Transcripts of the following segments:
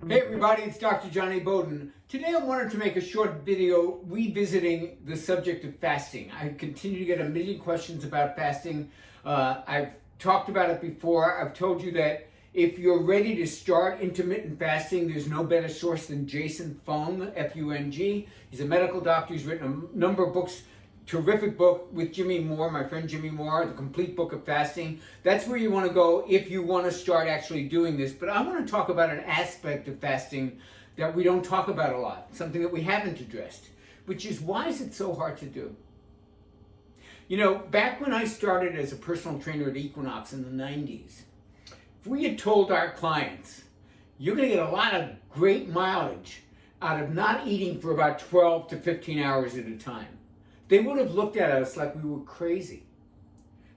Hey everybody, it's Dr. Jonny Bowden. Today I wanted to make a short video revisiting the subject of fasting. I continue to get a million questions about fasting. I've talked about it before. I've told you that if you're ready to start intermittent fasting, there's no better source than Jason Fung, F-U-N-G. He's a medical doctor. He's written a number of books. Terrific book with Jimmy Moore, my friend Jimmy Moore, The Complete Book of Fasting. That's where you want to go if you want to start actually doing this. But I want to talk about an aspect of fasting that we don't talk about a lot, something that we haven't addressed, which is why is it so hard to do? You know, back when I started as a personal trainer at Equinox in the 90s, if we had told our clients, you're going to get a lot of great mileage out of not eating for about 12 to 15 hours at a time, they would have looked at us like we were crazy.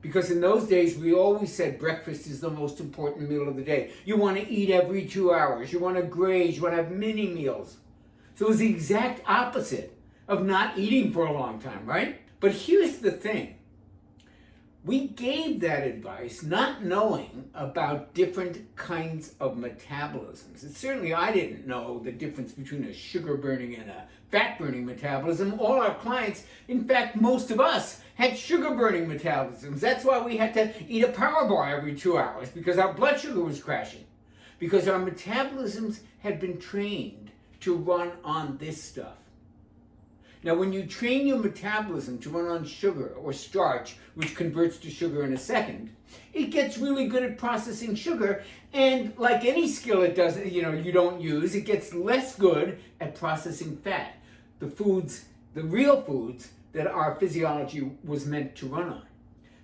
Because in those days, we always said breakfast is the most important meal of the day. You want to eat every 2 hours. You want to graze. You want to have mini meals. So it was the exact opposite of not eating for a long time, right? But here's the thing. We gave that advice not knowing about different kinds of metabolisms. And certainly I didn't know the difference between a sugar-burning and a fat-burning metabolism. All our clients, in fact, most of us, had sugar-burning metabolisms. That's why we had to eat a power bar every 2 hours, because our blood sugar was crashing. Because our metabolisms had been trained to run on this stuff. Now, when you train your metabolism to run on sugar or starch, which converts to sugar in a second, it gets really good at processing sugar, and like any skill it doesn't, you don't use, it gets less good at processing fat, the real foods that our physiology was meant to run on.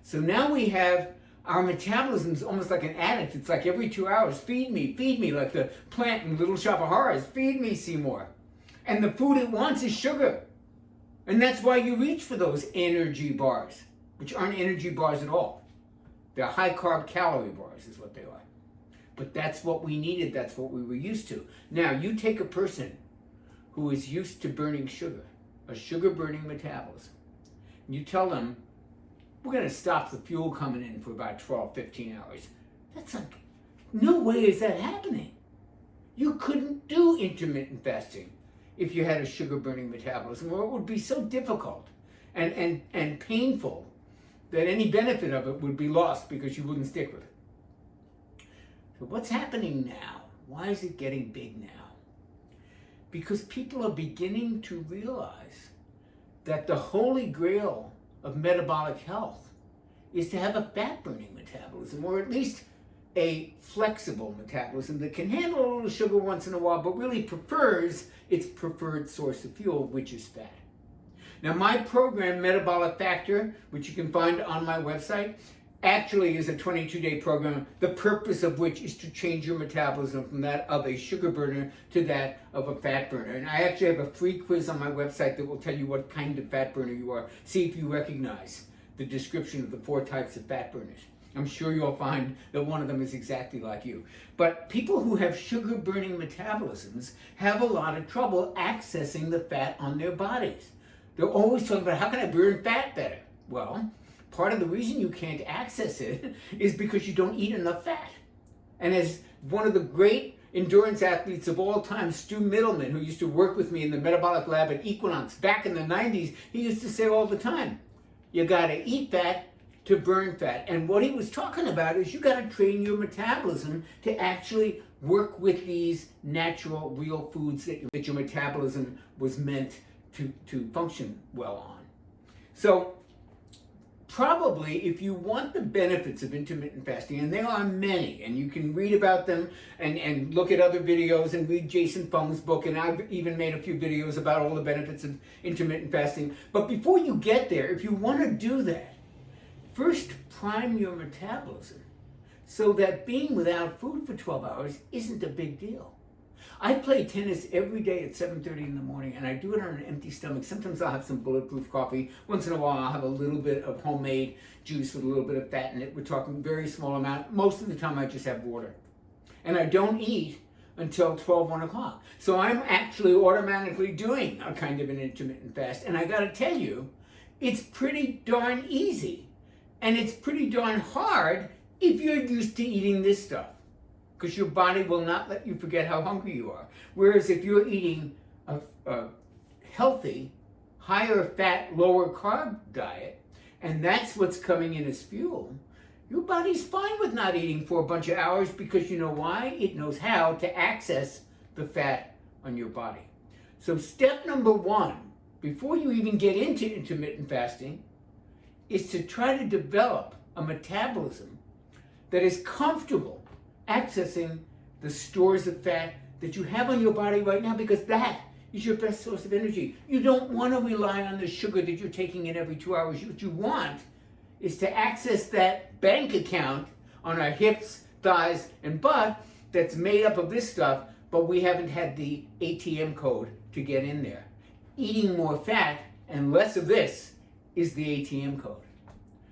So now we have our metabolism's almost like an addict. It's like every 2 hours, feed me, like the plant in Little Shop of Horrors, feed me, Seymour. And the food it wants is sugar. And that's why you reach for those energy bars, which aren't energy bars at all. They're high-carb calorie bars is what they are. But that's what we needed. That's what we were used to. Now, you take a person who is used to burning sugar, a sugar-burning metabolism, and you tell them, we're going to stop the fuel coming in for about 12, 15 hours. That's like, no way is that happening. You couldn't do intermittent fasting if you had a sugar-burning metabolism, or it would be so difficult and painful that any benefit of it would be lost because you wouldn't stick with it. So what's happening now? Why is it getting big now? Because people are beginning to realize that the holy grail of metabolic health is to have a fat-burning metabolism, or at least a flexible metabolism that can handle a little sugar once in a while, but really prefers its preferred source of fuel, which is fat. Now, my program, Metabolic Factor, which you can find on my website, actually is a 22-day program, the purpose of which is to change your metabolism from that of a sugar burner to that of a fat burner. And I actually have a free quiz on my website that will tell you what kind of fat burner you are. See if you recognize the description of the 4 types of fat burners. I'm sure you'll find that one of them is exactly like you. But people who have sugar-burning metabolisms have a lot of trouble accessing the fat on their bodies. They're always talking about, how can I burn fat better? Well, part of the reason you can't access it is because you don't eat enough fat. And as one of the great endurance athletes of all time, Stu Middleman, who used to work with me in the metabolic lab at Equinox back in the 90s, he used to say all the time, you gotta eat fat to burn fat. And what he was talking about is you got to train your metabolism to actually work with these natural, real foods that your metabolism was meant to function well on. So probably if you want the benefits of intermittent fasting, and there are many, and you can read about them and look at other videos and read Jason Fung's book, and I've even made a few videos about all the benefits of intermittent fasting. But before you get there, if you want to do that, first, prime your metabolism so that being without food for 12 hours isn't a big deal. I play tennis every day at 7:30 in the morning, and I do it on an empty stomach. Sometimes I'll have some bulletproof coffee. Once in a while, I'll have a little bit of homemade juice with a little bit of fat in it. We're talking very small amount. Most of the time, I just have water. And I don't eat until 12, 1 o'clock. So I'm actually automatically doing a kind of an intermittent fast. And I got to tell you, it's pretty darn easy. And it's pretty darn hard if you're used to eating this stuff. because your body will not let you forget how hungry you are. Whereas if you're eating a healthy, higher fat, lower carb diet, and that's what's coming in as fuel, your body's fine with not eating for a bunch of hours, because you know why? It knows how to access the fat on your body. So step number one, before you even get into intermittent fasting, is to try to develop a metabolism that is comfortable accessing the stores of fat that you have on your body right now, because that is your best source of energy. You don't want to rely on the sugar that you're taking in every 2 hours. What you want is to access that bank account on our hips, thighs, and butt that's made up of this stuff, but we haven't had the ATM code to get in there. Eating more fat and less of this is the ATM code.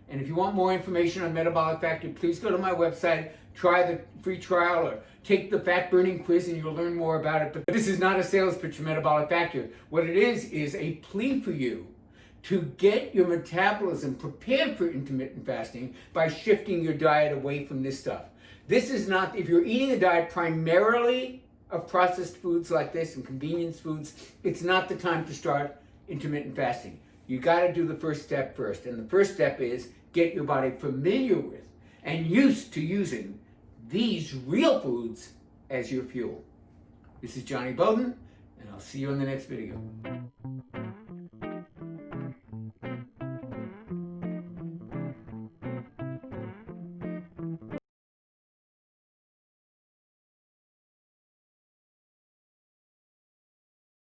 And if you want more information on Metabolic Factor, please go to my website, try the free trial, or take the fat burning quiz and you'll learn more about it. But this is not a sales pitch for Metabolic Factor. What it is a plea for you to get your metabolism prepared for intermittent fasting by shifting your diet away from this stuff. This is not, if you're eating a diet primarily of processed foods like this and convenience foods, it's not the time to start intermittent fasting. You got to do the first step first. And the first step is get your body familiar with and used to using these real foods as your fuel. This is Jonny Bowden, and I'll see you in the next video.